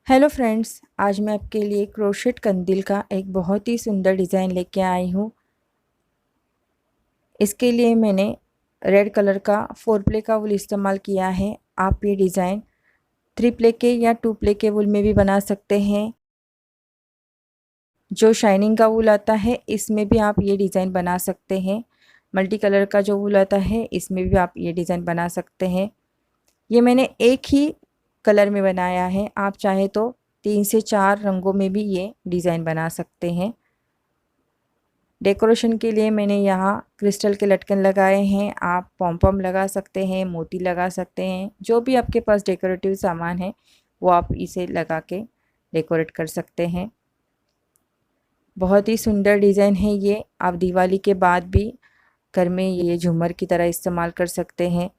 Hello friends, आज मैं आपके लिए क्रोशेट कंदील का एक बहुत ही सुंदर डिज़ाइन लेके आई हूँ। इसके लिए मैंने रेड कलर का 4 प्ले का वूल इस्तेमाल किया है। आप ये डिज़ाइन 3 प्ले के या 2 प्ले के वूल में भी बना सकते हैं। जो शाइनिंग का वूल आता है इसमें भी आप ये डिज़ाइन बना सकते हैं। मल्टी कलर का जो वूल आता है इसमें भी आप ये डिज़ाइन बना सकते हैं। ये मैंने एक ही कलर में बनाया है, आप चाहे तो 3 से 4 रंगों में भी ये डिज़ाइन बना सकते हैं। डेकोरेशन के लिए मैंने यहाँ क्रिस्टल के लटकन लगाए हैं। आप पॉम पॉम लगा सकते हैं, मोती लगा सकते हैं, जो भी आपके पास डेकोरेटिव सामान है वो आप इसे लगा के डेकोरेट कर सकते हैं। बहुत ही सुंदर डिज़ाइन है ये। आप दिवाली के बाद भी घर में ये झूमर की तरह इस्तेमाल कर सकते हैं।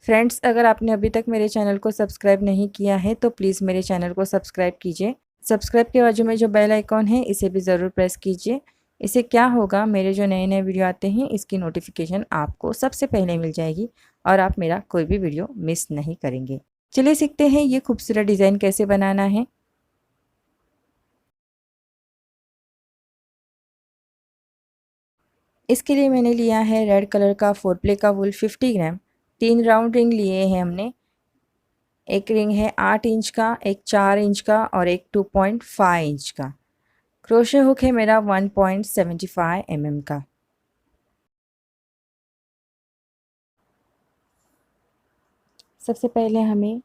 फ्रेंड्स, अगर आपने अभी तक मेरे चैनल को सब्सक्राइब नहीं किया है तो प्लीज़ मेरे चैनल को सब्सक्राइब कीजिए। सब्सक्राइब के बाजू में जो बेल आइकॉन है इसे भी ज़रूर प्रेस कीजिए। इससे क्या होगा, मेरे जो नए नए वीडियो आते हैं इसकी नोटिफिकेशन आपको सबसे पहले मिल जाएगी और आप मेरा कोई भी वीडियो मिस नहीं करेंगे। चलिए सीखते हैं ये खूबसूरत डिज़ाइन कैसे बनाना है। इसके लिए मैंने लिया है रेड कलर का 4 प्ले का वूल 50 ग्राम। 3 राउंड रिंग लिए हैं हमने। एक रिंग है 8 इंच का, एक 4 इंच का और एक 2.5 इंच का। क्रोशे हुक है मेरा 1.75 mm का। सबसे पहले हमें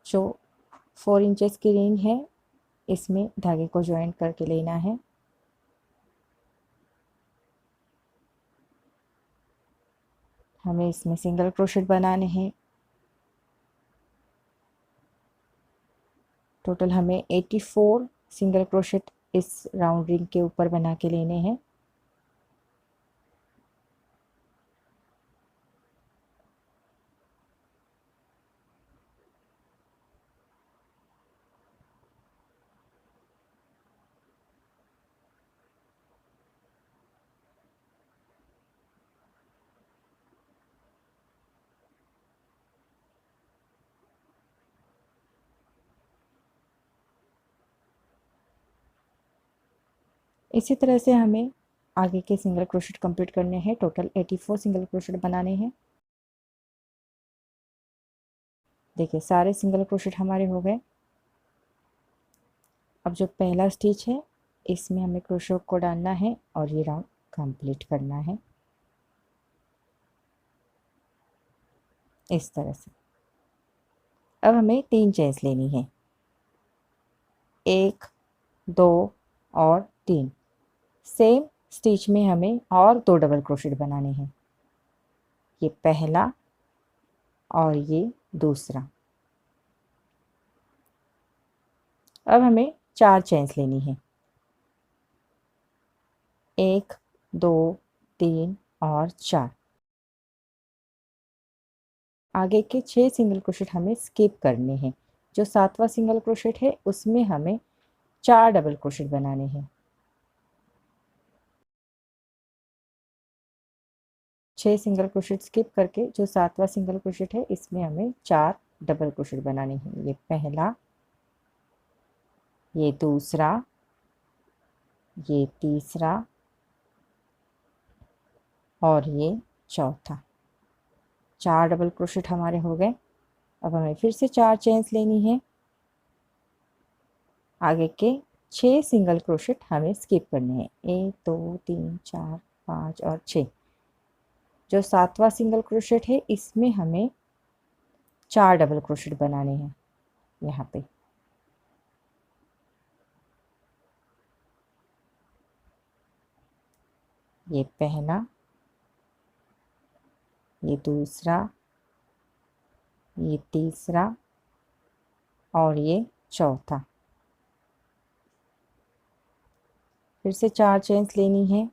जो 4 इंचेस की रिंग है इसमें धागे को ज्वाइन करके लेना है। हमें इसमें सिंगल क्रोशेट बनाने हैं। टोटल हमें 84 सिंगल क्रोशेट इस राउंड रिंग के ऊपर बना के लेने हैं। इसी तरह से हमें आगे के सिंगल क्रोशेट कंप्लीट करने हैं। टोटल 84 सिंगल क्रोशेट बनाने हैं। देखिए सारे सिंगल क्रोशेट हमारे हो गए। अब जो पहला स्टिच है इसमें हमें क्रोशे को डालना है और ये राउंड कंप्लीट करना है इस तरह से। अब हमें 3 चेन्स लेनी है, 1, 2 और 3। सेम स्टिच में हमें और 2 डबल क्रोशेट बनाने हैं। ये पहला और ये दूसरा। अब हमें 4 चेन्स लेनी है, 1, 2, 3 और 4। आगे के 6 सिंगल क्रोशेट हमें स्किप करने हैं। जो 7वां सिंगल क्रोशेट है उसमें हमें 4 डबल क्रोशेट बनाने हैं। 6 सिंगल क्रोशेट स्किप करके जो 7वां सिंगल क्रोशेट है इसमें हमें 4 डबल क्रोशेट बनाने हैं। ये पहला, ये दूसरा, ये तीसरा और ये चौथा। 4 डबल क्रोशेट हमारे हो गए। अब हमें फिर से 4 चेन्स लेनी है। आगे के 6 सिंगल क्रोशेट हमें स्किप करने हैं, 1, 2, 3, 4, 5 और 6। जो 7वां सिंगल क्रोशेट है इसमें हमें 4 डबल क्रोशेट बनाने हैं। यहाँ पे ये पहला, ये दूसरा, ये तीसरा और ये चौथा। फिर से 4 चेन्स लेनी है।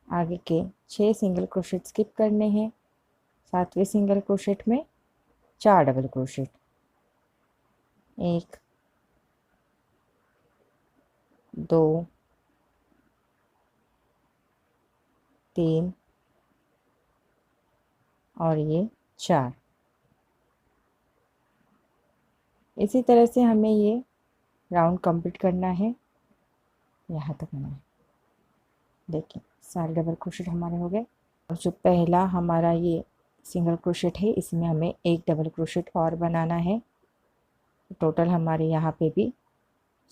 आगे के 6 सिंगल क्रोशेट स्किप करने हैं। 7वें सिंगल क्रोशेट में 4 डबल क्रोशेट, 1, 2, 3 और ये 4। इसी तरह से हमें ये राउंड कंप्लीट करना है, यहाँ तक आना है। देखिए सारे डबल क्रोशेट हमारे हो गए। और जो पहला हमारा ये सिंगल क्रोशेट है इसमें हमें एक डबल क्रोशेट और बनाना है। टोटल हमारे यहाँ पे भी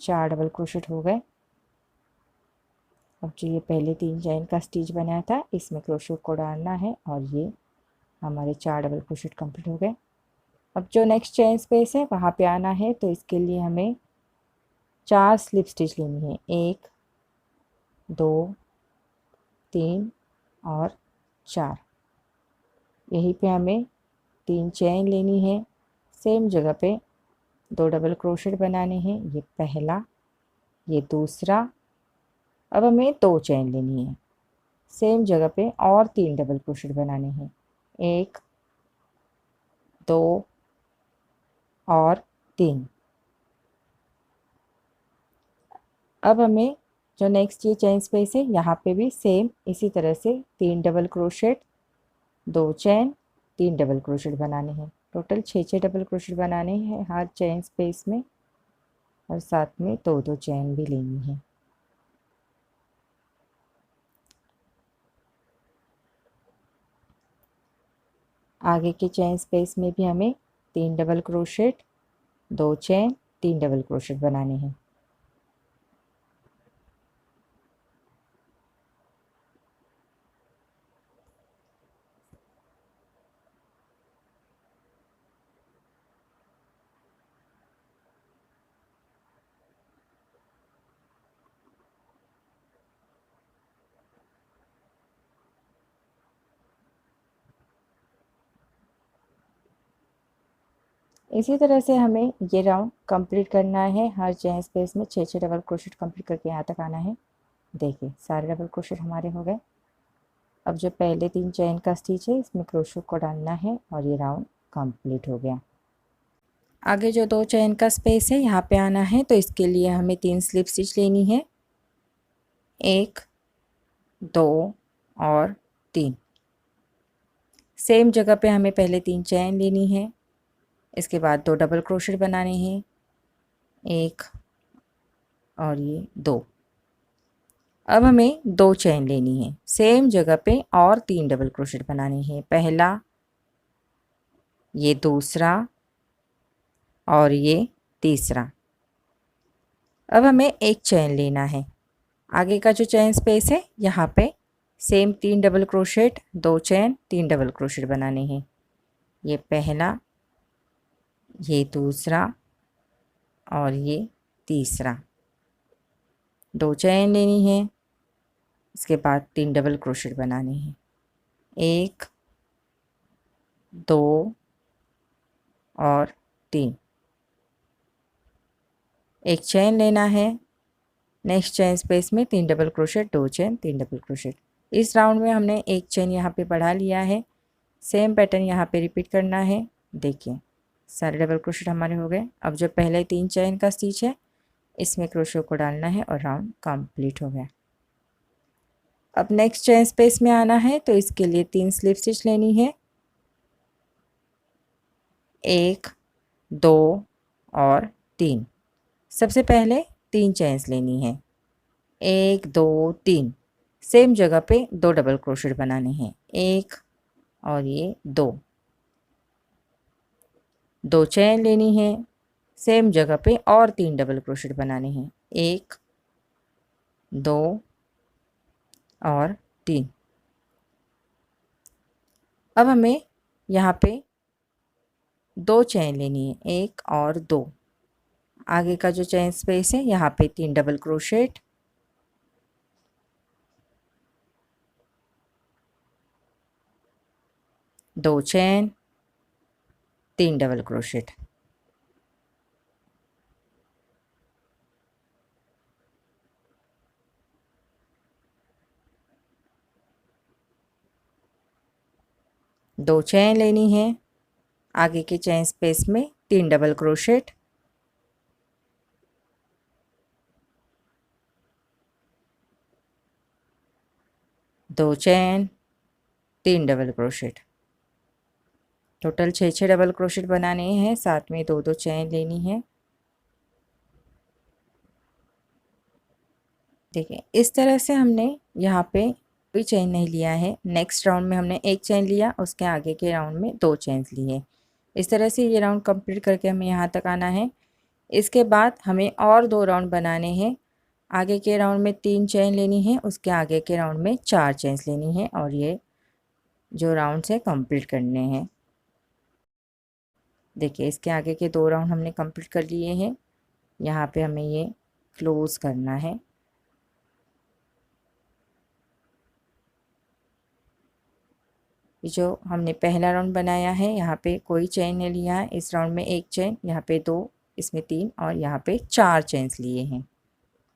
4 डबल क्रोशेट हो गए। अब जो ये पहले 3 चेन का स्टिच बनाया था इसमें क्रोशेट को डालना है और ये हमारे 4 डबल क्रोशेट कंप्लीट हो गए। अब जो नेक्स्ट चेन स्पेस है वहाँ पे आना है, तो इसके लिए हमें 4 स्लिप स्टिच लेनी है, 1 2 3 और 4। यहीं पे हमें 3 चेन लेनी है, सेम जगह पे 2 डबल क्रोशेट बनाने हैं, ये पहला ये दूसरा। अब हमें 2 चेन लेनी है, सेम जगह पे और 3 डबल क्रोशेट बनाने हैं, 1 2 और 3। अब हमें जो नेक्स्ट ये चेन स्पेस है यहाँ पे भी सेम इसी तरह से 3 double crochet 2 chain 3 double crochet बनाने हैं। टोटल 6 डबल क्रोशेट बनाने हैं हर चेन स्पेस में, और साथ में 2 चेन भी लेनी है। आगे के चेन स्पेस में भी हमें 3 double crochet 2 chain 3 double crochet बनाने हैं। इसी तरह से हमें ये राउंड कंप्लीट करना है, हर चेन स्पेस में 6 डबल क्रोशेट कंप्लीट करके यहाँ तक आना है। देखिए सारे डबल क्रोशेट हमारे हो गए। अब जो पहले 3 चेन का स्टिच है इसमें क्रोशेट को डालना है और ये राउंड कंप्लीट हो गया। आगे जो 2 चेन का स्पेस है यहाँ पे आना है, तो इसके लिए हमें 3 स्लिप स्टिच लेनी है, 1 2 और 3। सेम जगह पे हमें पहले 3 चेन लेनी है, इसके बाद 2 डबल क्रोशेट बनाने हैं, 1 और ये 2। अब हमें 2 चेन लेनी है, सेम जगह पे और 3 डबल क्रोशेट बनाने हैं, पहला ये दूसरा और ये तीसरा। अब हमें एक चेन लेना है। आगे का जो चेन स्पेस है यहाँ पे same 3 double crochet 2 chain 3 double crochet बनाने हैं, ये पहला ये दूसरा और ये तीसरा। 2 चेन लेनी है, इसके बाद 3 डबल क्रोशेट बनाने हैं, 1 2 और 3। एक चेन लेना है, नेक्स्ट चेन स्पेस में 3 double crochet 2 chain 3 double crochet. इस राउंड में हमने एक चेन यहाँ पे बढ़ा लिया है, सेम पैटर्न यहाँ पे रिपीट करना है। देखिए सारे डबल क्रोशेट हमारे हो गए। अब जो पहले 3 चेन का स्टिच है इसमें क्रोशेट को डालना है और राउंड कंप्लीट हो गया। अब नेक्स्ट चेन स्पेस में आना है, तो इसके लिए 3 स्लिप स्टिच लेनी है, 1 2 और 3। सबसे पहले 3 चेन्स लेनी है, 1 2 3। सेम जगह पे 2 डबल क्रोशेट बनाने हैं, 1 और ये 2 चेन लेनी है, सेम जगह पे और 3 डबल क्रोशेट बनाने हैं, 1 2 और 3। अब हमें यहाँ पे 2 चेन लेनी है, 1 और 2। आगे का जो चेन स्पेस है यहाँ पे 3 डबल क्रोशेट, दो चेन 3 डबल क्रोशेट। दो चेन लेनी है, आगे के चेन स्पेस में 3 डबल क्रोशेट, दो chain 3 double crochet. Total 6 double crochet बनाने हैं, साथ में 2 चेन लेनी है। देखिए इस तरह से हमने यहाँ पे कोई चेन नहीं लिया है। नेक्स्ट राउंड में हमने एक चेन लिया, उसके आगे के राउंड में 2 चेन्स लिए। इस तरह से ये राउंड कंप्लीट करके हमें यहाँ तक आना है। इसके बाद हमें और 2 राउंड बनाने हैं। आगे के राउंड में 3 चेन लेनी है, उसके आगे के राउंड में 4 चेन्स लेनी है और ये जो राउंड्स है कंप्लीट करने हैं। देखिए इसके आगे के 2 राउंड हमने कंप्लीट कर लिए हैं। यहाँ पे हमें ये क्लोज करना है। जो हमने पहला राउंड बनाया है यहाँ पे कोई चेन नहीं लिया है। इस राउंड में एक चेन, यहाँ पे 2, इसमें 3 और यहाँ पे 4 चेन्स लिए हैं।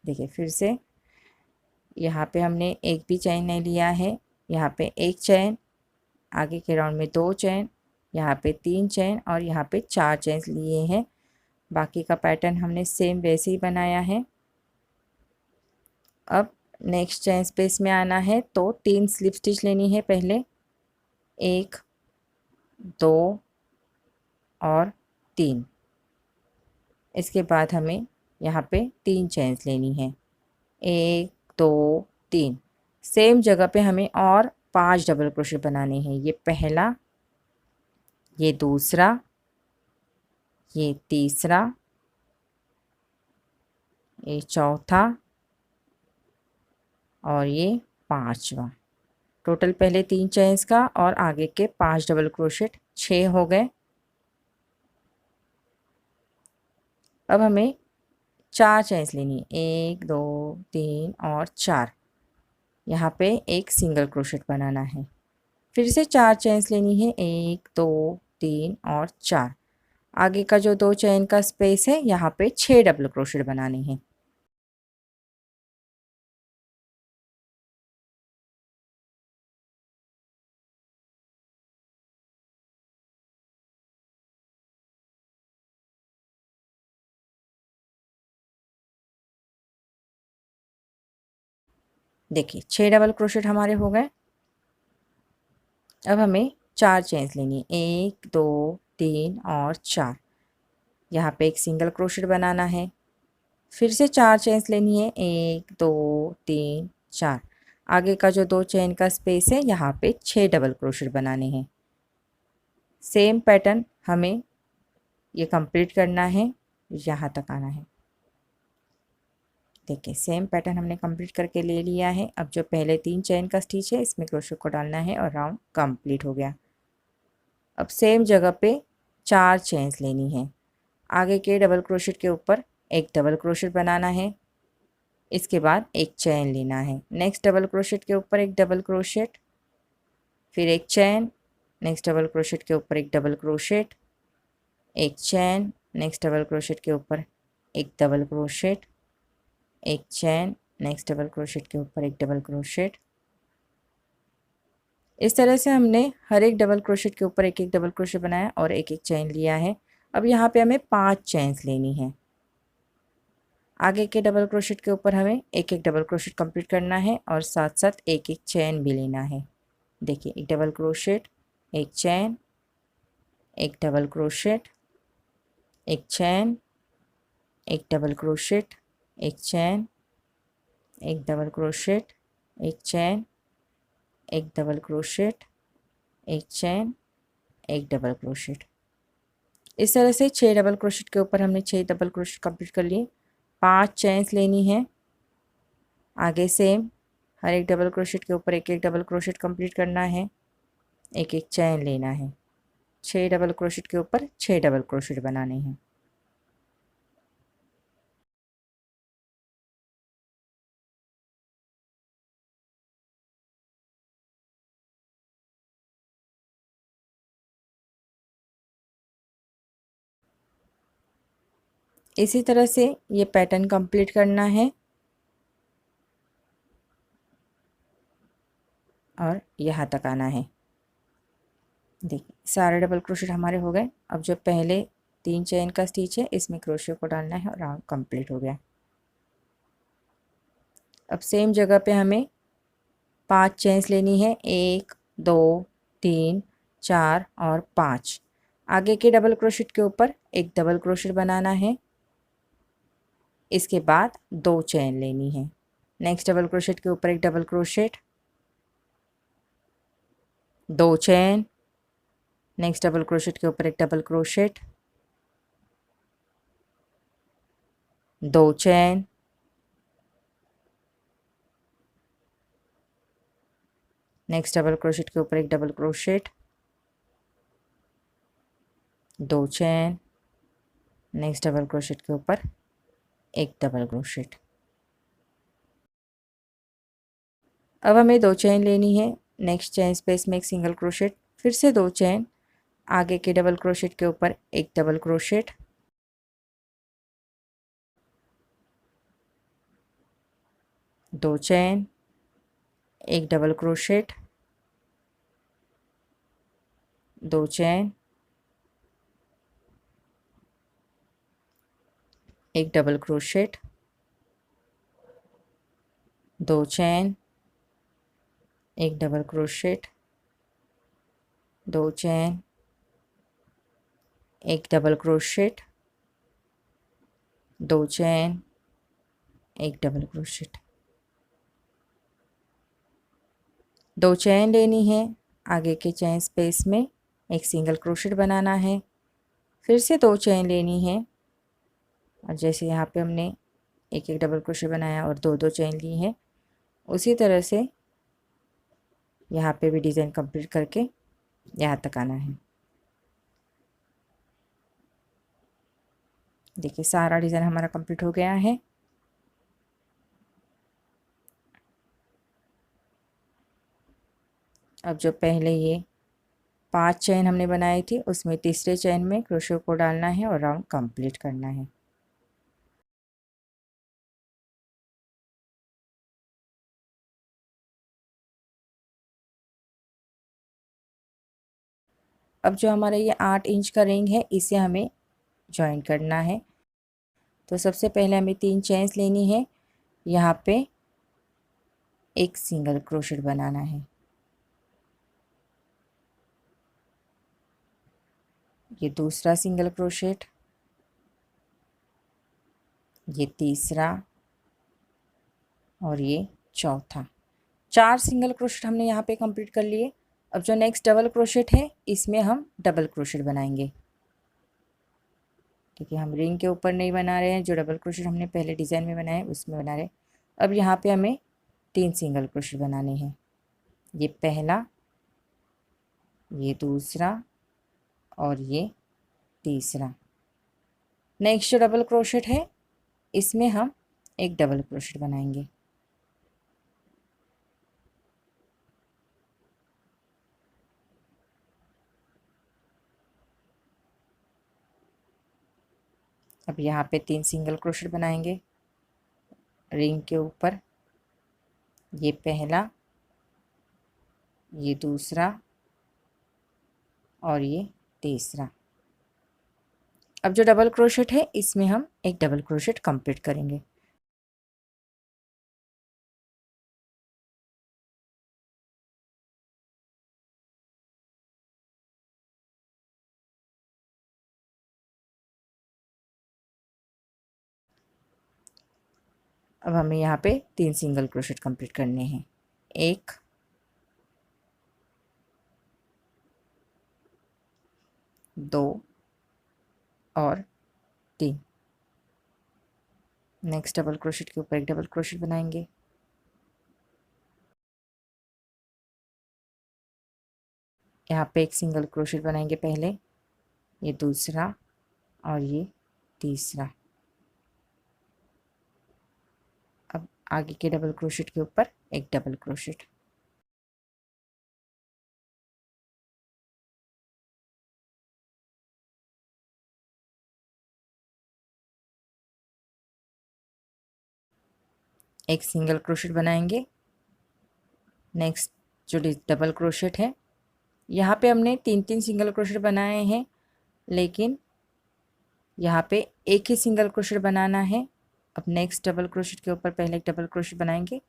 देखिए फिर से यहाँ पे हमने एक भी चेन नहीं लिया है। यहाँ पे एक चेन, आगे के राउंड में 2 चेन, यहाँ पे 3 चेन और यहाँ पे 4 चेन्स लिए हैं। बाकी का पैटर्न हमने सेम वैसे ही बनाया है। अब नेक्स्ट चेन स्पेस में आना है तो 3 स्लिप स्टिच लेनी है। पहले 1, 2 और 3। इसके बाद हमें यहाँ पे 3 चेन्स लेनी है। 1, 2, 3। सेम जगह पे हमें और 5 डबल क्रोशेट बनाने हैं। ये पहला, ये दूसरा, ये तीसरा, ये चौथा और ये पांचवा। टोटल पहले 3 चेन्स का और आगे के 5 डबल क्रोशेट, 6 हो गए। अब हमें 4 चेन्स लेनी है। 1, 2, 3 और 4। यहाँ पे एक सिंगल क्रोशेट बनाना है। फिर से 4 चेन्स लेनी है। 1, 2, 3 और 4। आगे का जो 2 चेन का स्पेस है यहाँ पे 6 डबल क्रोशेट बनाने हैं। देखिए 6 डबल क्रोशेट हमारे हो गए। अब हमें 4 चेन्स लेनी है। 1, 2, 3 और 4। यहाँ पे एक सिंगल क्रोशेट बनाना है। फिर से 4 चेन्स लेनी है। 1, 2, 3, 4। आगे का जो 2 चेन का स्पेस है यहाँ पे 6 डबल क्रोशेट बनाने हैं। सेम पैटर्न हमें ये कंप्लीट करना है, यहाँ तक आना है। देखिए सेम पैटर्न हमने कंप्लीट करके ले लिया है। अब जो पहले 3 चेन का स्टिच है इसमें क्रोशेट को डालना है और राउंड कंप्लीट हो गया। अब सेम जगह पे 4 चेन्स लेनी है। आगे के डबल क्रोशेट के ऊपर एक डबल क्रोशेट बनाना है। इसके बाद एक चेन लेना है। नेक्स्ट डबल क्रोशेट के ऊपर एक डबल क्रोशेट, फिर एक चेन, नेक्स्ट डबल क्रोशेट के ऊपर एक डबल क्रोशेट, एक चेन, नेक्स्ट डबल क्रोशेट के ऊपर एक डबल क्रोशेट, एक चेन, नेक्स्ट डबल क्रोशेट के ऊपर एक डबल क्रोशेट। इस तरह से हमने हर एक डबल क्रोशेट के ऊपर एक एक डबल क्रोशेट बनाया और एक एक चेन लिया है। अब यहाँ पे हमें 5 चेन्स लेनी है। आगे के डबल क्रोशेट के ऊपर हमें एक एक डबल क्रोशेट कंप्लीट करना है और साथ साथ एक एक चेन भी लेना है। देखिए एक डबल क्रोशेट, एक चेन, एक डबल क्रोशेट, एक चेन, एक डबल क्रोशेट, एक चेन, एक डबल क्रोशेट, एक चेन, एक डबल क्रोशेट, एक चेन, एक डबल क्रोशेट। इस तरह से 6 डबल क्रोशेट के ऊपर हमने 6 डबल क्रोशेट कंप्लीट कर लिए। 5 चेन्स लेनी है। आगे सेम हर एक डबल क्रोशेट के ऊपर एक एक डबल क्रोशेट कंप्लीट करना है, एक एक चेन लेना है। 6 डबल क्रोशेट के ऊपर 6 डबल क्रोशेट बनाने हैं। इसी तरह से ये पैटर्न कंप्लीट करना है और यहाँ तक आना है। देखिए सारे डबल क्रोशेट हमारे हो गए। अब जो पहले 3 चेन का स्टिच है इसमें क्रोशे को डालना है और राउंड कंप्लीट हो गया। अब सेम जगह पे हमें 5 चेन्स लेनी है। 1, 2, 3, 4 और 5। आगे के डबल क्रोशेट के ऊपर एक डबल क्रोशेट बनाना है। इसके बाद 2 चेन लेनी है। नेक्स्ट डबल क्रोशेट के ऊपर एक double crochet, 2 chain, next double crochet के ऊपर एक double crochet, 2 chain, next double crochet के ऊपर एक double crochet, 2 chain, next double crochet के ऊपर एक डबल क्रोशेट। अब हमें 2 चेन लेनी है। नेक्स्ट चेन स्पेस में एक सिंगल क्रोशेट, फिर से 2 चेन, आगे के डबल क्रोशेट के ऊपर एक डबल क्रोशेट, 2 चेन, एक डबल क्रोशेट, 2 चेन, एक डबल क्रोशेट, 2 चेन, एक डबल क्रोशेट, 2 चेन, एक डबल क्रोशेट, 2 चेन, एक डबल क्रोशेट। 2 चेन लेनी है, आगे के चेन स्पेस में एक सिंगल क्रोशेट बनाना है, फिर से 2 चेन लेनी है और जैसे यहाँ पे हमने एक एक डबल क्रोशेट बनाया और 2 चेन ली है, उसी तरह से यहाँ पे भी डिज़ाइन कंप्लीट करके यहाँ तक आना है। देखिए सारा डिज़ाइन हमारा कंप्लीट हो गया है। अब जो पहले ये 5 चेन हमने बनाई थी, उसमें तीसरे चेन में क्रोशे को डालना है और राउंड कंप्लीट करना है। अब जो हमारा ये 8 इंच का रिंग है, इसे हमें जॉइन करना है। तो सबसे पहले हमें 3 चेन्स लेनी है, यहाँ पे एक सिंगल क्रोशेट बनाना है। ये दूसरा सिंगल क्रोशेट, ये तीसरा और ये चौथा। 4 सिंगल क्रोशेट हमने यहाँ पे कंप्लीट कर लिए। अब जो नेक्स्ट डबल क्रोशेट है, इसमें हम डबल क्रोशेट बनाएंगे, क्योंकि हम रिंग के ऊपर नहीं बना रहे हैं। जो डबल क्रोशेट हमने पहले डिज़ाइन में बनाया उसमें बना रहे हैं। अब यहाँ पे हमें 3 सिंगल क्रोशेट बनाने हैं। ये पहला, ये दूसरा और ये तीसरा। नेक्स्ट जो डबल क्रोशेट है, इसमें हम एक डबल क्रोशेट बनाएंगे। अब यहाँ पे 3 सिंगल क्रोशेट बनाएंगे रिंग के ऊपर। ये पहला, ये दूसरा और ये तीसरा। अब जो डबल क्रोशेट है, इसमें हम एक डबल क्रोशेट कंप्लीट करेंगे। अब हमें यहाँ पे 3 सिंगल क्रोशेट कंप्लीट करने हैं। 1, 2 और 3। नेक्स्ट डबल क्रोशेट के ऊपर एक डबल क्रोशेट बनाएंगे। यहाँ पे एक सिंगल क्रोशेट बनाएंगे पहले, ये दूसरा और ये तीसरा। अब आगे के डबल क्रोशेट के ऊपर एक डबल क्रोशेट। एक सिंगल क्रोशेट बनाएंगे। नेक्स्ट जो डबल क्रोशेट है, यहाँ पे हमने 3 सिंगल क्रोशेट बनाए हैं, लेकिन यहाँ पे एक ही सिंगल क्रोशेट बनाना है। अब नेक्स्ट डबल क्रोशेट के ऊपर पहले एक डबल क्रोशेट बनाएंगे,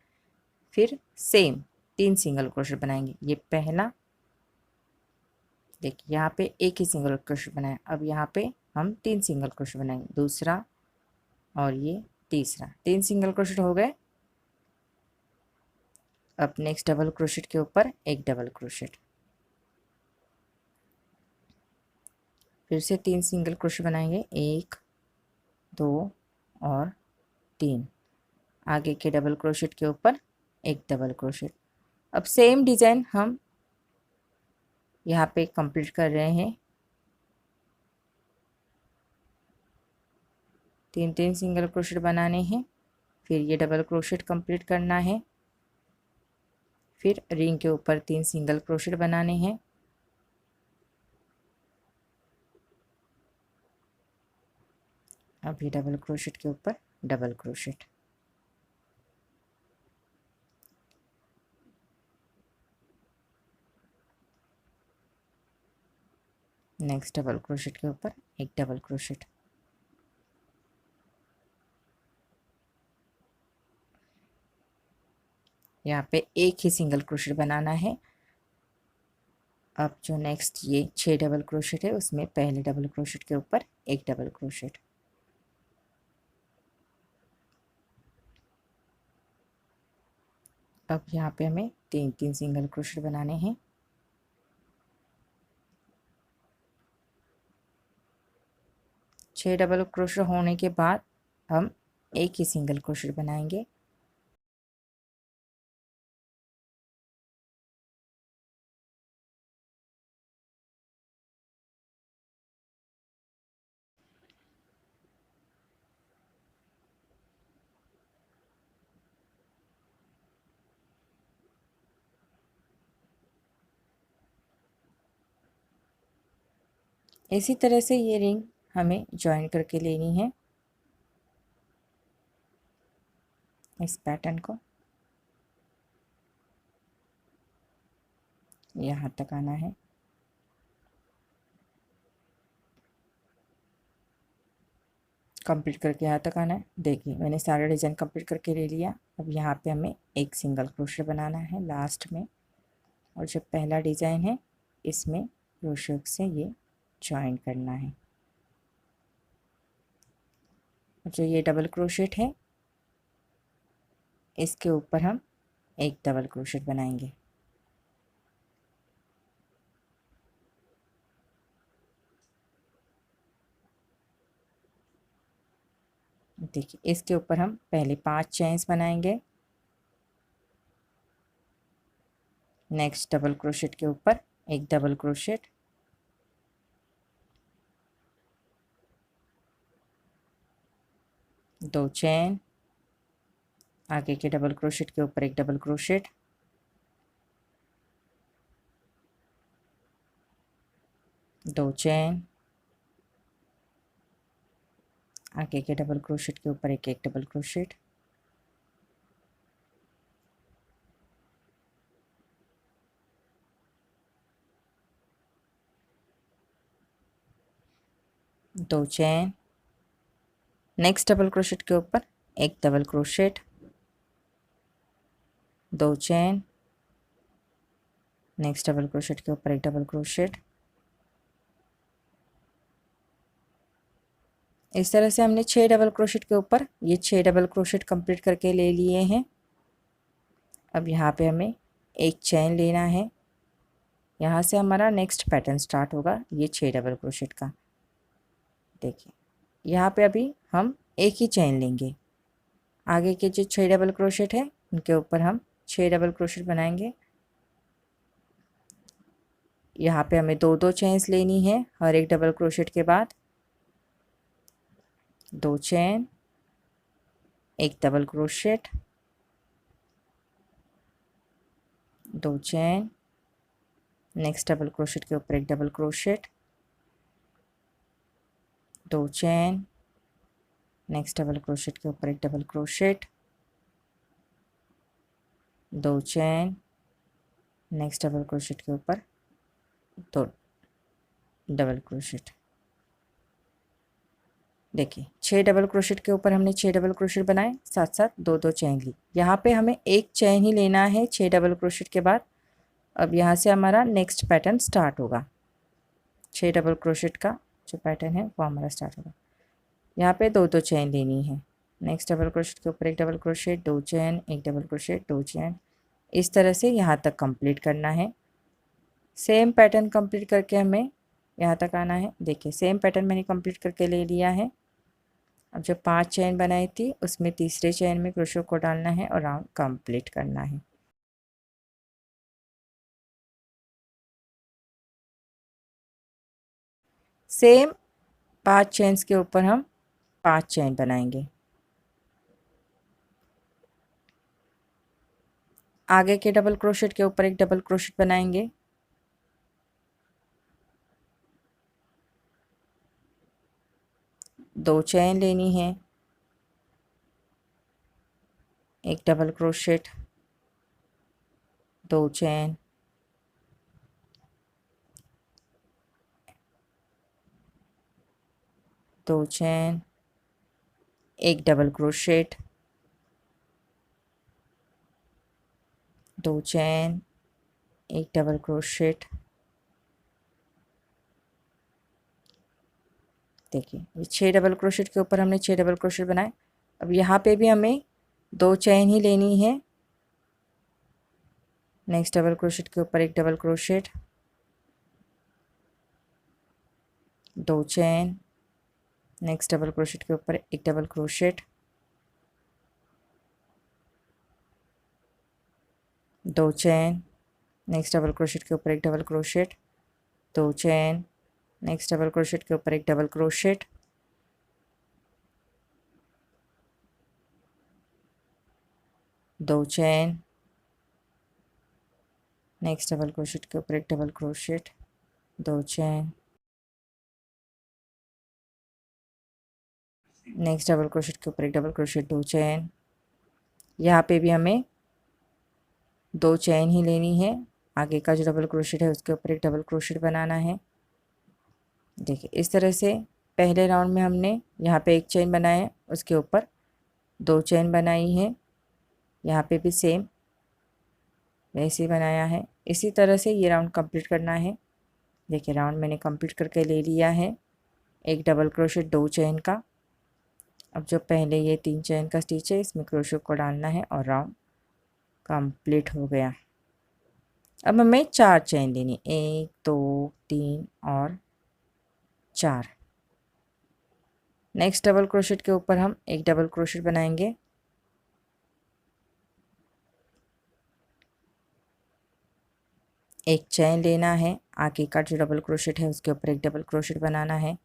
फिर सेम 3 सिंगल क्रोशेट बनाएंगे। ये पहला, देखिए यहाँ पे एक ही सिंगल क्रोशेट बनाया। अब यहाँ पे हम 3 सिंगल क्रोशेट बनाएंगे, दूसरा और ये तीसरा। 3 सिंगल क्रोशेट हो गए। अब नेक्स्ट डबल क्रोशेट के ऊपर एक डबल क्रोशेट, फिर से 3 सिंगल क्रोशेट बनाएंगे, 1 2 और 3। आगे के डबल क्रोशेट के ऊपर एक डबल क्रोशेट। अब सेम डिज़ाइन हम यहाँ पे कंप्लीट कर रहे हैं। 3 सिंगल क्रोशेट बनाने हैं, फिर ये डबल क्रोशेट कंप्लीट करना है, फिर रिंग के ऊपर 3 सिंगल क्रोशेट बनाने हैं, अभी डबल क्रोशेट के ऊपर double crochet, next double crochet के ऊपर एक डबल क्रोशेट, यहाँ पे एक ही सिंगल क्रोशेट बनाना है। अब जो नेक्स्ट ये 6 डबल क्रोशेट है उसमें पहले डबल क्रोशेट के ऊपर एक डबल क्रोशेट, अब यहाँ पे हमें 3 सिंगल क्रोशेट बनाने हैं। छः डबल क्रोशेट होने के बाद हम एक ही सिंगल क्रोशेट बनाएंगे। इसी तरह से ये रिंग हमें जॉइन करके लेनी है इस पैटर्न को, यहाँ तक आना है। कंप्लीट करके यहाँ तक आना है। देखिए मैंने सारा डिज़ाइन कंप्लीट करके ले लिया। अब यहाँ पे हमें एक सिंगल क्रोशेट बनाना है लास्ट में, और जो पहला डिज़ाइन है इसमें क्रोशेट से ये जॉइन करना है। जो ये डबल क्रोशेट है इसके ऊपर हम एक डबल क्रोशेट बनाएंगे। देखिए इसके ऊपर हम पहले 5 चेन्स बनाएंगे, नेक्स्ट डबल क्रोशेट के ऊपर एक डबल क्रोशेट, दो चेन, आगे के डबल क्रोशेट के ऊपर एक डबल क्रोशेट, दो चेन, आगे के डबल क्रोशेट के ऊपर एक डबल क्रोशेट, दो चेन, नेक्स्ट डबल क्रोशेट के ऊपर एक डबल क्रोशेट, दो चेन, नेक्स्ट डबल क्रोशेट के ऊपर एक डबल क्रोशेट। इस तरह से हमने 6 डबल क्रोशेट के ऊपर ये 6 डबल क्रोशेट कंप्लीट करके ले लिए हैं। अब यहाँ पे हमें एक चेन लेना है, यहाँ से हमारा नेक्स्ट पैटर्न स्टार्ट होगा ये 6 डबल क्रोशेट का। देखिए यहाँ पे अभी हम एक ही चेन लेंगे, आगे के जो 6 डबल क्रोशेट है उनके ऊपर हम 6 डबल क्रोशेट बनाएंगे। यहाँ पे हमें दो चेन्स लेनी है, हर एक डबल क्रोशेट के बाद दो चेन, एक डबल क्रोशेट, दो चेन, नेक्स्ट डबल क्रोशेट के ऊपर एक डबल क्रोशेट, दो चेन, नेक्स्ट डबल क्रोशेट के ऊपर एक डबल क्रोशेट, दो चेन, नेक्स्ट डबल क्रोशेट के ऊपर दो डबल क्रोशेट। देखिए 6 डबल क्रोशेट के ऊपर हमने 6 डबल क्रोशेट बनाए, साथ साथ दो चेन ली। यहाँ पे हमें एक चेन ही लेना है 6 डबल क्रोशेट के बाद। अब यहाँ से हमारा नेक्स्ट पैटर्न स्टार्ट होगा, 6 डबल क्रोशेट का जो पैटर्न है वो हमारा स्टार्ट होगा। यहाँ पे दो चेन लेनी है, नेक्स्ट डबल क्रोशेट के ऊपर एक डबल क्रोशेट, दो चेन, एक डबल क्रोशेट, दो चेन, इस तरह से यहाँ तक कंप्लीट करना है। सेम पैटर्न कंप्लीट करके हमें यहाँ तक आना है। देखिए सेम पैटर्न मैंने कंप्लीट करके ले लिया है। अब जो 5 चेन बनाई थी उसमें तीसरे चेन में क्रोशो को डालना है और राउंड कंप्लीट करना है। सेम 5 चेन्स के ऊपर हम 5 चेन बनाएंगे। आगे के डबल क्रोशेट के ऊपर एक डबल क्रोशेट बनाएंगे। दो चेन लेनी है, एक डबल क्रोशेट, दो चेन, दो चेन, एक डबल क्रोशेट, दो चेन, एक डबल क्रोशेट। देखिए ये 6 डबल क्रोशेट के ऊपर हमने 6 डबल क्रोशेट बनाए। अब यहाँ पे भी हमें दो चेन ही लेनी है। नेक्स्ट डबल क्रोशेट के ऊपर एक डबल क्रोशेट, दो चेन, नेक्स्ट डबल क्रोशेट के ऊपर एक डबल क्रोशेट, दो चेन, नेक्स्ट डबल क्रोशेट के ऊपर एक डबल क्रोशेट, दो चेन, नेक्स्ट डबल क्रोशेट के ऊपर एक डबल क्रोशेट, दो चेन, नेक्स्ट डबल क्रोशेट के ऊपर एक डबल क्रोशेट, दो चेन, नेक्स्ट डबल क्रोशेट के ऊपर एक डबल क्रोशेट, दो चेन। यहाँ पे भी हमें दो चेन ही लेनी है। आगे का जो डबल क्रोशेट है उसके ऊपर एक डबल क्रोशेट बनाना है। देखिए इस तरह से पहले राउंड में हमने यहाँ पे एक चेन बनाया है, उसके ऊपर दो चेन बनाई है। यहाँ पे भी सेम वैसे ही बनाया है। इसी तरह से ये राउंड कंप्लीट करना है। देखिए राउंड मैंने कंप्लीट करके ले लिया है। एक डबल क्रोशेट दो चेन का। अब जो पहले ये 3 चेन का स्टिच है इसमें क्रोशेट को डालना है और राउंड कंप्लीट हो गया। अब हमें 4 चेन लेनी, 1 2 3 और 4। नेक्स्ट डबल क्रोशेट के ऊपर हम एक डबल क्रोशेट बनाएंगे। एक चेन लेना है। आगे का जो डबल क्रोशेट है उसके ऊपर एक डबल क्रोशेट बनाना है।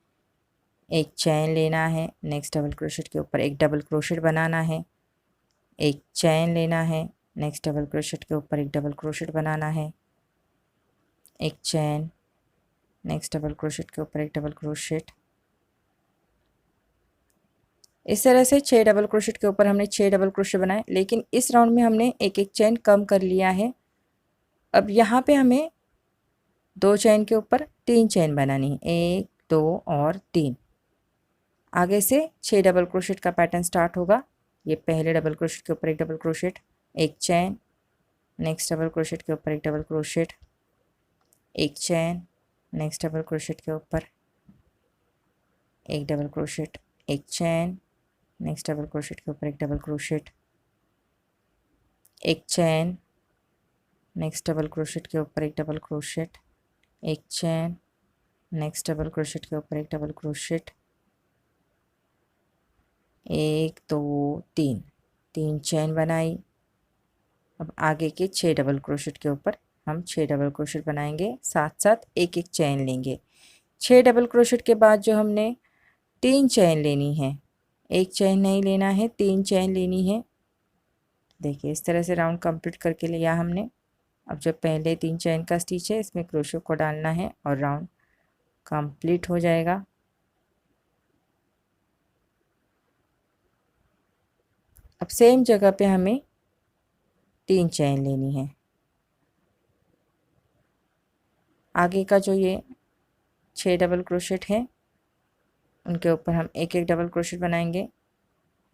एक चेन लेना है। नेक्स्ट डबल क्रोशेट के ऊपर एक डबल क्रोशेट बनाना है। एक चेन लेना है। नेक्स्ट डबल क्रोशेट के ऊपर एक डबल क्रोशेट बनाना है। एक चेन, नेक्स्ट डबल क्रोशेट के ऊपर एक डबल क्रोशेट। इस तरह से 6 डबल क्रोशेट के ऊपर हमने 6 डबल क्रोशेट बनाए, लेकिन इस राउंड में हमने एक एक चेन कम कर लिया है। अब यहाँ पे हमें दो चेन के ऊपर 3 चेन बनानी है, 1 2 और 3। आगे से 6 डबल क्रोशेट का पैटर्न स्टार्ट होगा। ये पहले डबल क्रोशेट के ऊपर एक डबल क्रोशेट, एक चेन, नेक्स्ट डबल क्रोशेट के ऊपर एक डबल क्रोशेट, एक चेन, नेक्स्ट डबल क्रोशेट के ऊपर एक डबल क्रोशेट, एक चेन, नेक्स्ट डबल क्रोशेट के ऊपर एक डबल क्रोशेट, एक चेन, नेक्स्ट डबल क्रोशेट के ऊपर एक डबल क्रोशेट, एक चेन, नेक्स्ट डबल क्रोशेट के ऊपर एक डबल क्रोशेट, एक दो तीन, 3 चेन बनाई। अब आगे के 6 डबल क्रोशेट के ऊपर हम 6 डबल क्रोशेट बनाएंगे, साथ साथ एक एक चेन लेंगे। 6 डबल क्रोशेट के बाद जो हमने 3 चेन लेनी है, एक चेन नहीं लेना है, 3 चेन लेनी है। देखिए इस तरह से राउंड कंप्लीट करके लिया हमने। अब जो पहले 3 चेन का स्टिच है इसमें क्रोशे को डालना है और राउंड कंप्लीट हो जाएगा। अब सेम जगह पे हमें 3 चेन लेनी है। आगे का जो ये 6 डबल क्रोशेट है उनके ऊपर हम एक एक डबल क्रोशेट बनाएंगे।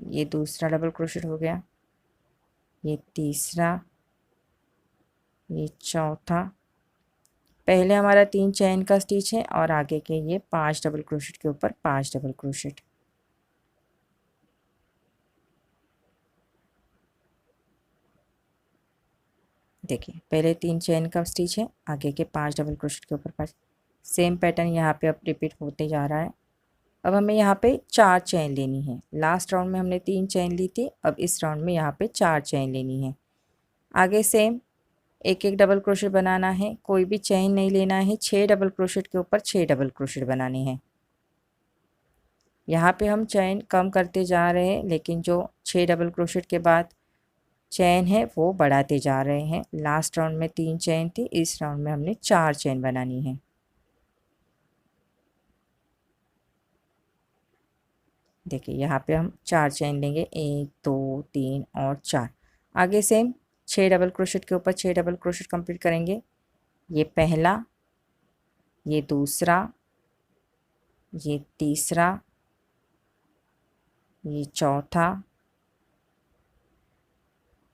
ये दूसरा डबल क्रोशेट हो गया, ये तीसरा, ये चौथा। पहले हमारा 3 चेन का स्टिच है और आगे के ये 5 डबल क्रोशेट के ऊपर 5 डबल क्रोशेट। देखिए पहले 3 चेन का स्टिच है, आगे के 5 डबल क्रोशेट के ऊपर 5। सेम पैटर्न यहाँ पे अब रिपीट होते जा रहा है। अब हमें यहाँ पे 4 चेन लेनी है। लास्ट राउंड में हमने 3 चेन ली थी, अब इस राउंड में यहाँ पे 4 चेन लेनी है। आगे सेम एक एक डबल क्रोशेट बनाना है, कोई भी चेन नहीं लेना है। 6 डबल क्रोशेट के ऊपर 6 डबल क्रोशेट बनाने हैं। यहाँ पे हम चेन कम करते जा रहे हैं, लेकिन जो 6 डबल क्रोशेट के बाद चेन है वो बढ़ाते जा रहे हैं। लास्ट राउंड में 3 चेन थी, इस राउंड में हमने 4 चेन बनानी है। देखिए यहाँ पे हम 4 चेन लेंगे, 1 2 3 और 4। आगे सेम 6 डबल क्रोशेट के ऊपर 6 डबल क्रोशेट कंप्लीट करेंगे। ये पहला, ये दूसरा, ये तीसरा, ये चौथा,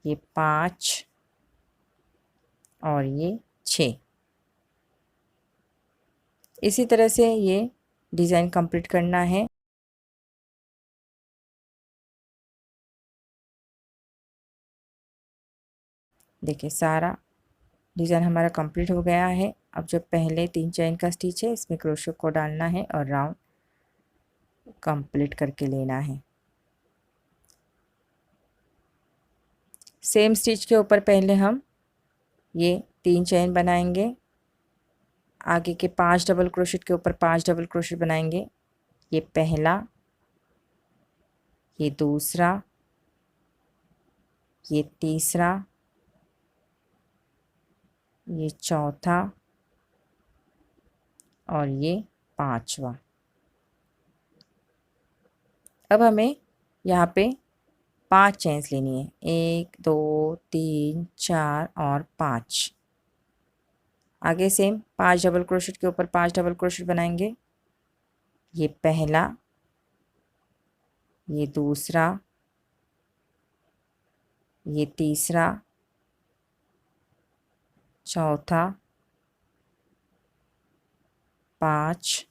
ये 5 और ये 6। इसी तरह से ये डिज़ाइन कंप्लीट करना है। देखिए सारा डिज़ाइन हमारा कंप्लीट हो गया है। अब जो पहले 3 चेन का स्टिच है इसमें क्रोशे को डालना है और राउंड कंप्लीट करके लेना है। सेम स्टिच के ऊपर पहले हम ये 3 चेन बनाएंगे, आगे के 5 डबल क्रोशेट के ऊपर 5 डबल क्रोशेट बनाएंगे। ये पहला, ये दूसरा, ये तीसरा, ये चौथा और ये 5वां। अब हमें यहाँ पे 5 चेन्स लेनी है, 1 2 3 4 और 5। आगे सेम 5 डबल क्रोशेट के ऊपर 5 डबल क्रोशेट बनाएंगे। ये पहला, ये दूसरा, ये तीसरा, चौथा, 5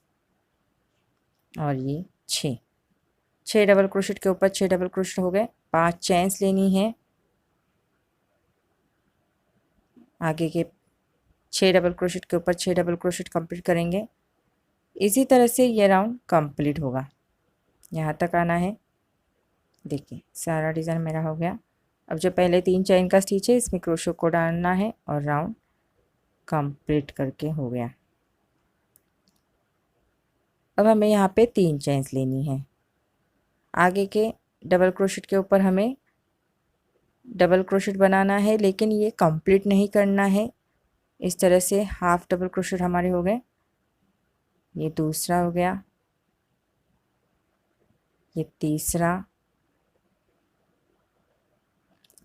और ये 6 डबल क्रोशेट के ऊपर 6 डबल क्रोशेट हो गए। 5 चेन्स लेनी है, आगे के 6 डबल क्रोशेट के ऊपर 6 डबल क्रोशेट कंप्लीट करेंगे। इसी तरह से ये राउंड कंप्लीट होगा, यहाँ तक आना है। देखिए सारा डिज़ाइन मेरा हो गया। अब जो पहले 3 चेन का स्टिच है इसमें क्रोशे को डालना है और राउंड कंप्लीट करके हो गया। अब हमें यहाँ पे 3 चेन्स लेनी है, आगे के डबल क्रोशेट के ऊपर हमें डबल क्रोशेट बनाना है, लेकिन ये कंप्लीट नहीं करना है। इस तरह से हाफ डबल क्रोशेट हमारे हो गए। ये दूसरा हो गया, ये तीसरा,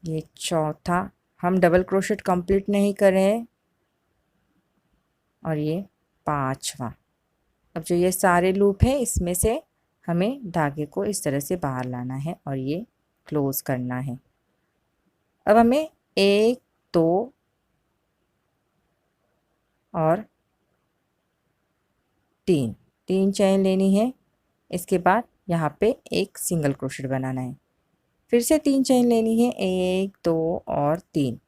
ये चौथा, हम डबल क्रोशेट कंप्लीट नहीं कर रहे हैं, और ये 5वां। अब जो ये सारे लूप है इसमें से हमें धागे को इस तरह से बाहर लाना है और ये क्लोज करना है। अब हमें 1 2 और 3 चेन लेनी है। इसके बाद यहाँ पे एक सिंगल क्रोशेट बनाना है। फिर से 3 चेन लेनी है, 1 2 और 3।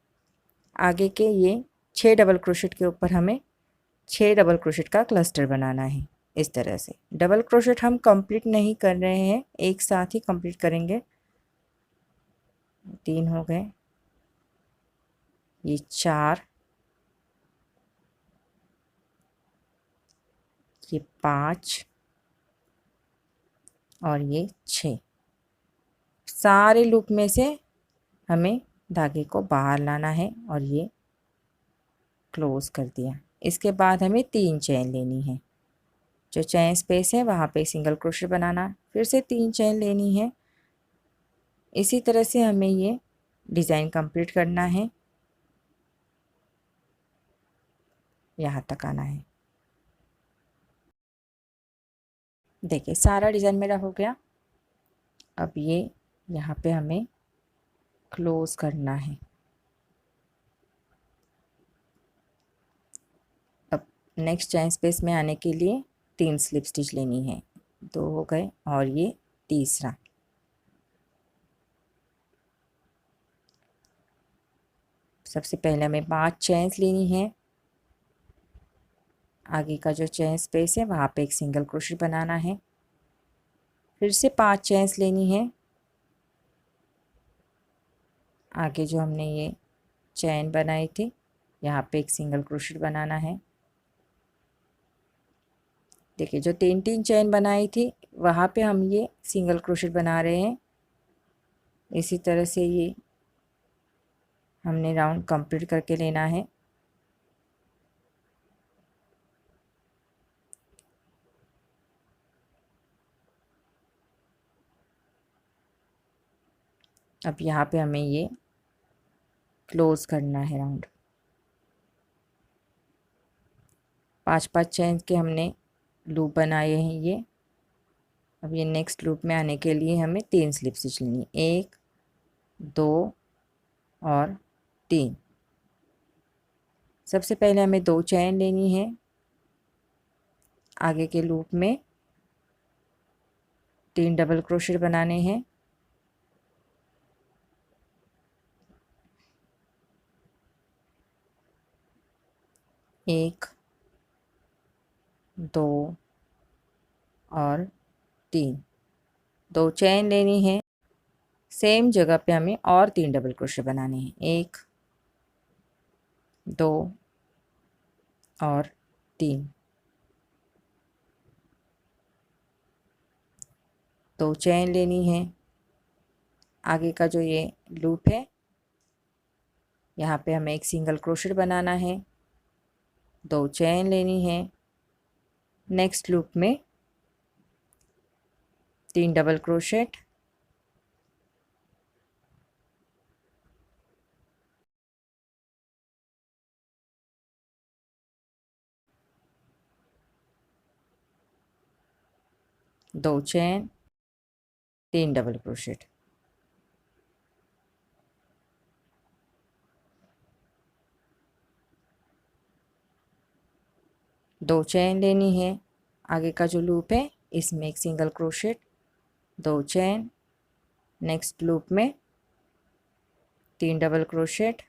आगे के ये 6 डबल क्रोशेट के ऊपर हमें 6 डबल क्रोशेट का क्लस्टर बनाना है। इस तरह से डबल क्रोशेट हम कंप्लीट नहीं कर रहे हैं, एक साथ ही कंप्लीट करेंगे। 3 हो गए, ये 4, ये 5 और ये 6। सारे लूप में से हमें धागे को बाहर लाना है और ये क्लोज कर दिया। इसके बाद हमें 3 चेन लेनी है, जो चेन स्पेस है वहाँ पे सिंगल क्रोशेट बनाना, फिर से 3 चेन लेनी है। इसी तरह से हमें ये डिज़ाइन कंप्लीट करना है, यहाँ तक आना है। देखिए सारा डिज़ाइन मेरा हो गया। अब ये यहाँ पे हमें क्लोज करना है। अब नेक्स्ट चेन स्पेस में आने के लिए 3 स्लिप स्टिच लेनी है, 2 हो गए और ये तीसरा। सबसे पहले हमें 5 चेन्स लेनी है। आगे का जो चेन स्पेस है वहाँ पे एक सिंगल क्रोशेट बनाना है। फिर से 5 चेन्स लेनी है। आगे जो हमने ये चैन बनाई थी यहाँ पे एक सिंगल क्रोशेट बनाना है। देखिए जो 3 चैन बनाई थी वहाँ पे हम ये सिंगल क्रोशेट बना रहे हैं। इसी तरह से ये हमने राउंड कंप्लीट करके लेना है। अब यहाँ पे हमें ये क्लोज करना है राउंड। 5 चेन के हमने लूप बनाए हैं ये। अब ये नेक्स्ट लूप में आने के लिए हमें 3 स्लिप स्टिच लेनी है, 1 2 और 3। सबसे पहले हमें 2 चैन लेनी है। आगे के लूप में 3 डबल क्रोशेट बनाने हैं। एक, 2 और 3। 2 चैन लेनी है। सेम जगह पे हमें और 3 डबल क्रोशेट बनाने हैं, 1 2 और 3। 2 चैन लेनी है। आगे का जो ये लूप है यहाँ पे हमें एक सिंगल क्रोशेट बनाना है। 2 चैन लेनी है। नेक्स्ट लूप में 3 डबल क्रोशेट। दो चैन, 3 डबल क्रोशेट। दो चैन लेनी है। आगे का जो लूप है इसमें एक सिंगल क्रोशेट, 2 चैन। नेक्स्ट लूप में 3 डबल क्रोशेट।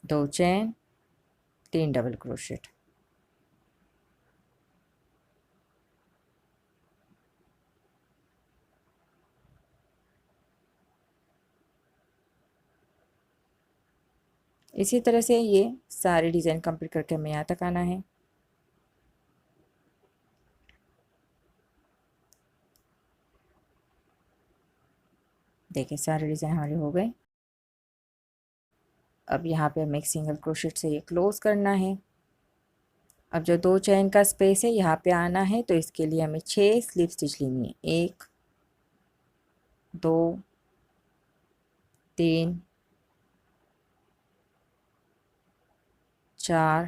दो चैन, 3 डबल क्रोशेट। इसी तरह से ये सारे डिज़ाइन कंप्लीट करके हमें यहाँ तक आना है। देखिए सारे डिज़ाइन हमारे हो गए। अब यहाँ पे हमें एक सिंगल क्रोशेट से ये क्लोज करना है। अब जो 2 चैन का स्पेस है यहाँ पे आना है तो इसके लिए हमें 6 स्लिप स्टिच लेनी है, 1 2 3 4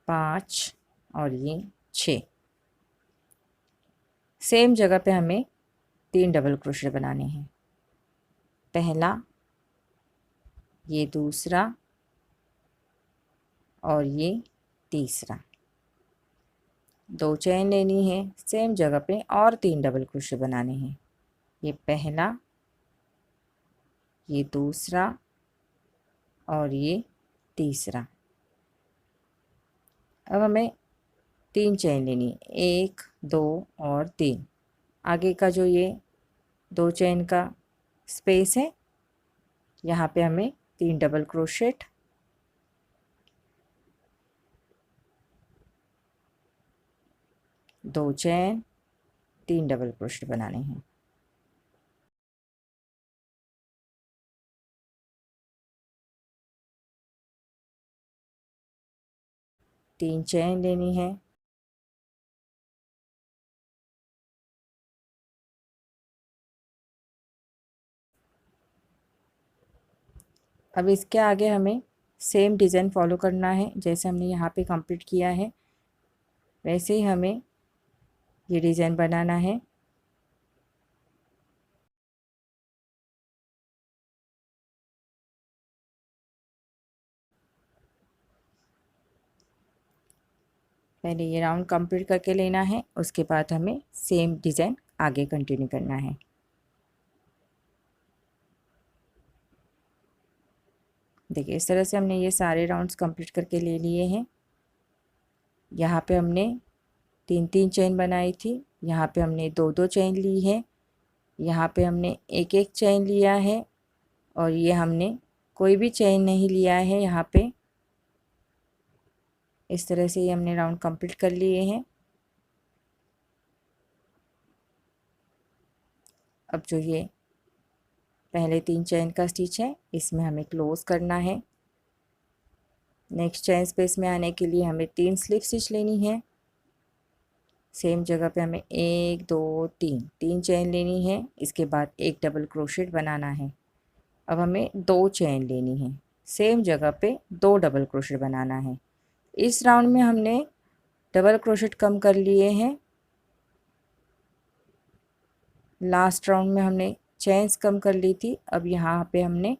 5 और ये 6। सेम जगह पे हमें 3 डबल क्रोशेट बनाने हैं। पहला, ये दूसरा और ये तीसरा। 2 चैन लेनी है। सेम जगह पे और 3 डबल क्रोशेट बनाने हैं। ये पहला, ये दूसरा और ये तीसरा। अब हमें 3 चैन लेनी है, 1 2 और 3। आगे का जो ये 2 चैन का स्पेस है यहाँ पे हमें 3 डबल क्रोशेट, 2 चैन, 3 डबल क्रोशेट बनाने हैं। तीन चैन लेनी है। अब इसके आगे हमें सेम डिज़ाइन फॉलो करना है। जैसे हमने यहाँ पे कंप्लीट किया है वैसे ही हमें ये डिज़ाइन बनाना है। पहले ये राउंड कंप्लीट करके लेना है, उसके बाद हमें सेम डिज़ाइन आगे कंटिन्यू करना है। देखिए इस तरह से हमने ये सारे राउंड्स कंप्लीट करके ले लिए हैं। यहाँ पे हमने 3-3 चेन बनाई थी, यहाँ पे हमने 2-2 चेन ली है, यहाँ पे हमने 1-1 चेन लिया है और ये हमने कोई भी चेन नहीं लिया है यहाँ पे। इस तरह से ये हमने राउंड कंप्लीट कर लिए हैं। अब जो ये पहले 3 चेन का स्टिच है इसमें हमें क्लोज करना है। नेक्स्ट चेन स्पेस में आने के लिए हमें 3 स्लिप स्टिच लेनी है। सेम जगह पे हमें 1 2 3 चेन लेनी है, इसके बाद एक डबल क्रोशेट बनाना है। अब हमें 2 चेन लेनी है, सेम जगह पे 2 डबल क्रोशेट बनाना है। इस राउंड में हमने डबल क्रोशेट कम कर लिए हैं, लास्ट राउंड में हमने चेन्स कम कर ली थी। अब यहाँ पे हमने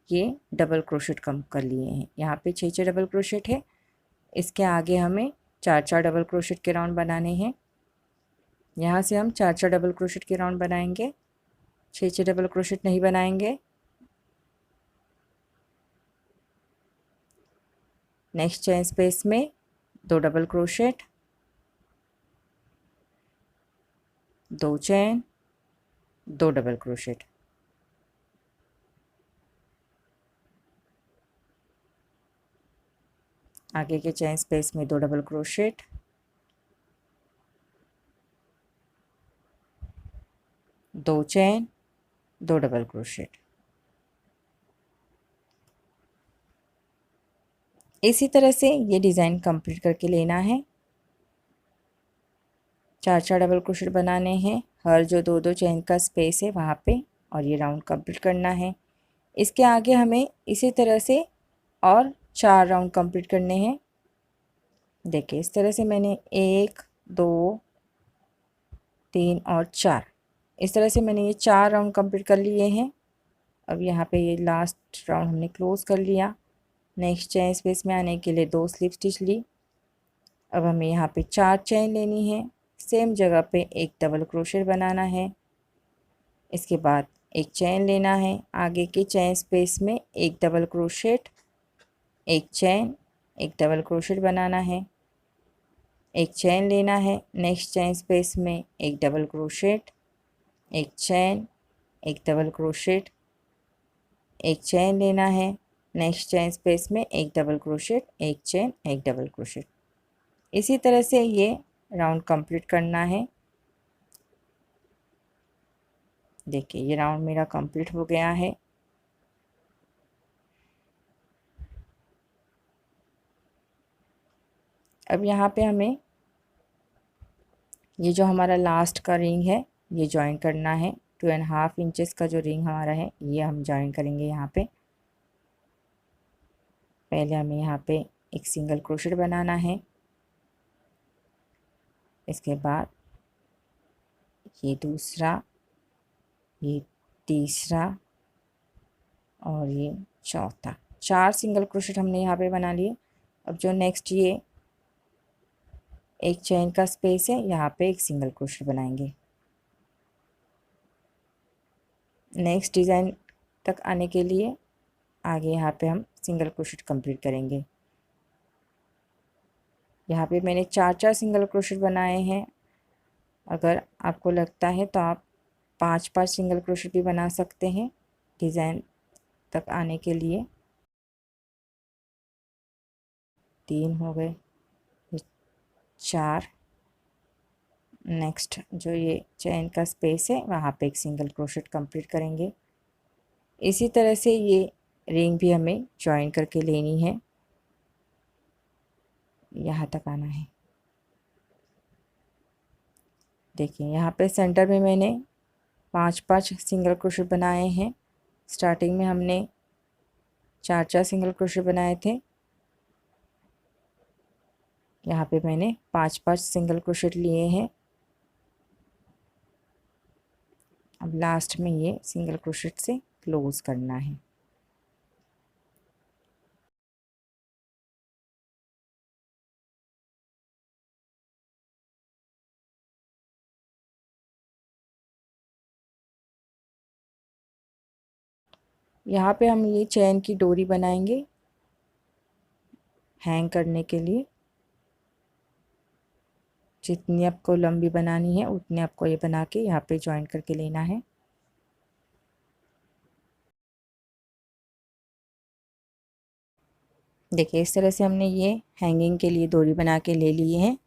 ये डबल क्रोशेट कम कर लिए हैं, यहाँ पे 6 डबल क्रोशेट है। इसके आगे हमें 4 डबल क्रोशेट के राउंड बनाने हैं। यहाँ से हम 4 डबल क्रोशेट के राउंड बनाएंगे, 6 डबल क्रोशेट नहीं बनाएंगे। नेक्स्ट चेन स्पेस में 2 double crochet, 2 chain, 2 double crochet. आगे के चेन स्पेस में 2 double crochet, 2 chain, 2 double crochet. इसी तरह से ये डिज़ाइन कंप्लीट करके लेना है। 4 डबल क्रोशेट बनाने हैं हर जो 2 चेन का स्पेस है वहाँ पे, और ये राउंड कंप्लीट करना है। इसके आगे हमें इसी तरह से और 4 राउंड कंप्लीट करने हैं। देखिए इस तरह से मैंने 1 2 3 और 4, इस तरह से मैंने ये 4 राउंड कंप्लीट कर लिए हैं। अब यहाँ पे ये लास्ट राउंड हमने क्लोज कर लिया। नेक्स्ट चेन स्पेस में आने के लिए 2 स्लिप स्टिच ली। अब हमें यहाँ पे 4 चेन लेनी है, सेम जगह पे एक डबल क्रोशेट बनाना है। इसके बाद एक चेन लेना है, आगे के चेन स्पेस में एक डबल क्रोशेट, एक चेन, एक डबल क्रोशेट बनाना है। एक चेन लेना है, नेक्स्ट चेन स्पेस में एक डबल क्रोशेट, एक चेन, एक डबल क्रोशेट, एक चेन लेना है, नेक्स्ट चेन स्पेस में एक डबल क्रोशेट, एक चेन, एक डबल क्रोशेट। इसी तरह से ये राउंड कंप्लीट करना है। देखिए ये राउंड मेरा कंप्लीट हो गया है। अब यहाँ पे हमें ये जो हमारा लास्ट का रिंग है ये ज्वाइन करना है। 2.5 इंचेस का जो रिंग हमारा है ये हम ज्वाइन करेंगे। यहाँ पे पहले हमें यहाँ पे एक सिंगल क्रोशेट बनाना है। इसके बाद ये दूसरा, ये तीसरा और ये चौथा, 4 सिंगल क्रोशेट हमने यहाँ पे बना लिए। अब जो नेक्स्ट ये एक चेन का स्पेस है यहाँ पे एक सिंगल क्रोशेट बनाएंगे। नेक्स्ट डिज़ाइन तक आने के लिए आगे यहाँ पे हम सिंगल क्रोशेट कंप्लीट करेंगे। यहाँ पे मैंने 4 सिंगल क्रोशेट बनाए हैं। अगर आपको लगता है तो आप 5 सिंगल क्रोशेट भी बना सकते हैं डिज़ाइन तक आने के लिए। 3 हो गए, 4। नेक्स्ट जो ये चेन का स्पेस है वहाँ पे एक सिंगल क्रोशेट कंप्लीट करेंगे। इसी तरह से ये रिंग भी हमें जॉइन करके लेनी है, यहाँ तक आना है। देखिए यहाँ पे सेंटर में मैंने 5 सिंगल क्रोशेट बनाए हैं। स्टार्टिंग में हमने 4 सिंगल क्रोशेट बनाए थे, यहाँ पे मैंने 5 सिंगल क्रोशेट लिए हैं। अब लास्ट में ये सिंगल क्रोशेट से क्लोज करना है। यहाँ पे हम ये चैन की डोरी बनाएंगे हैंग करने के लिए। जितनी आपको लंबी बनानी है उतनी आपको ये बना के यहाँ पे जॉइन करके लेना है। देखिए इस तरह से हमने ये हैंगिंग के लिए डोरी बना के ले लिए हैं।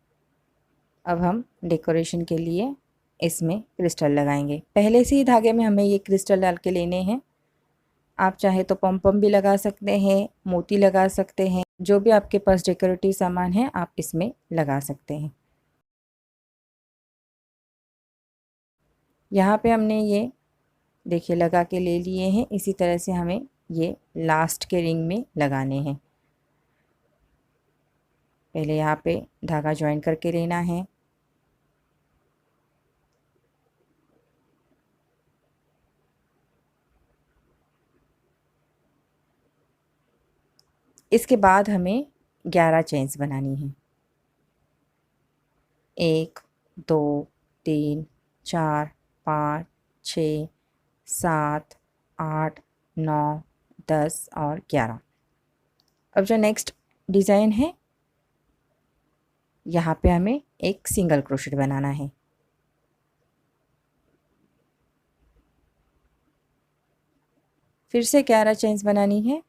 अब हम डेकोरेशन के लिए इसमें क्रिस्टल लगाएंगे। पहले से ही धागे में हमें ये क्रिस्टल डाल के लेने हैं। आप चाहे तो पम पम भी लगा सकते हैं, मोती लगा सकते हैं, जो भी आपके पास डेकोरेटिव सामान है आप इसमें लगा सकते हैं। यहाँ पे हमने ये देखिए लगा के ले लिए हैं। इसी तरह से हमें ये लास्ट के रिंग में लगाने हैं। पहले यहाँ पे धागा ज्वाइन करके लेना है। इसके बाद हमें 11 चेन्स बनानी है। 1 2 3 4 5 6 7 8 9 10 और 11। अब जो नेक्स्ट डिज़ाइन है यहाँ पे हमें एक सिंगल क्रोशेट बनाना है। फिर से 11 चेन्स बनानी है।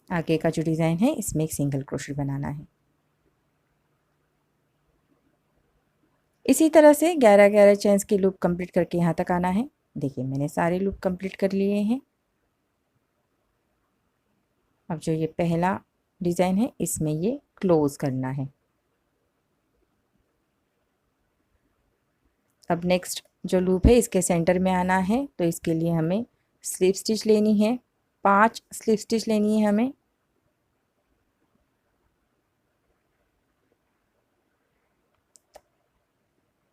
आगे का जो डिज़ाइन है इसमें एक सिंगल क्रोशेट बनाना है। इसी तरह से 11 चेन्स की लूप कंप्लीट करके यहाँ तक आना है। देखिए मैंने सारे लूप कंप्लीट कर लिए हैं। अब जो ये पहला डिज़ाइन है इसमें ये क्लोज करना है। अब नेक्स्ट जो लूप है इसके सेंटर में आना है, तो इसके लिए हमें स्लिप स्टिच लेनी है। 5 स्लिप स्टिच लेनी है हमें।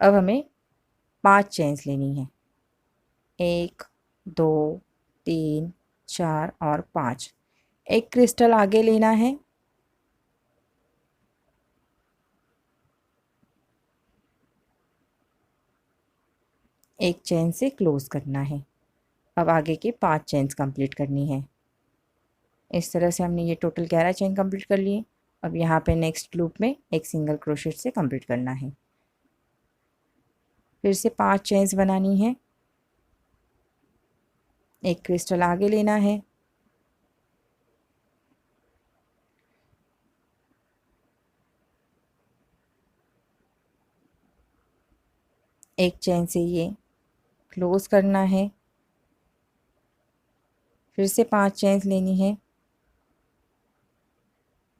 अब हमें 5 चेन्स लेनी है। 1 2 3 4 और 5। एक क्रिस्टल आगे लेना है। एक चेन से क्लोज करना है। अब आगे की 5 चेन्स कंप्लीट करनी है। इस तरह से हमने ये टोटल 11 चेन कंप्लीट कर लिए। अब यहाँ पे नेक्स्ट लूप में एक सिंगल क्रोशेट से कंप्लीट करना है। फिर से 5 चेन्स बनानी है। एक क्रिस्टल आगे लेना है। एक चेन से ये क्लोज करना है। फिर से 5 चेन्स लेनी है।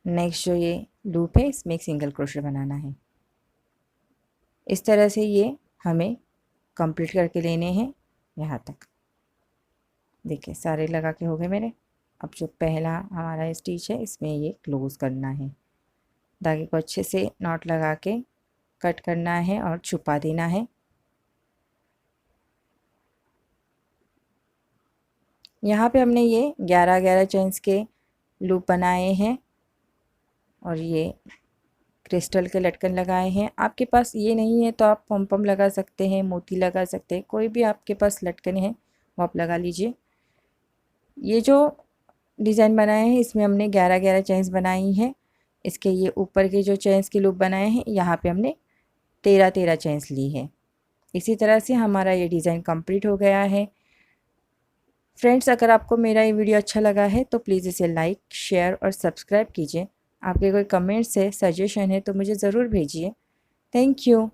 नेक्स्ट जो ये लूप है इसमें एक सिंगल क्रोशेट बनाना है। इस तरह से ये हमें कंप्लीट करके लेने हैं यहाँ तक। देखिए सारे लगा के हो गए मेरे। अब जो पहला हमारा स्टिच है इसमें ये क्लोज करना है। धागे को अच्छे से नॉट लगा के कट करना है और छुपा देना है। यहाँ पे हमने ये 11 चेन्स के लूप बनाए हैं और ये क्रिस्टल के लटकन लगाए हैं। आपके पास ये नहीं है तो आप पम पम लगा सकते हैं, मोती लगा सकते हैं, कोई भी आपके पास लटकन है वो आप लगा लीजिए। ये जो डिज़ाइन बनाए हैं इसमें हमने 11 चेन्स बनाई हैं। इसके ये ऊपर के जो चेन्स के लूप बनाए हैं यहाँ पे हमने 13 चेन्स ली है। इसी तरह से हमारा ये डिज़ाइन कंप्लीट हो गया है। फ्रेंड्स अगर आपको मेरा ये वीडियो अच्छा लगा है तो प्लीज़ इसे लाइक शेयर और सब्सक्राइब कीजिए। आपके कोई कमेंट्स है, सजेशन है तो मुझे ज़रूर भेजिए। Thank you.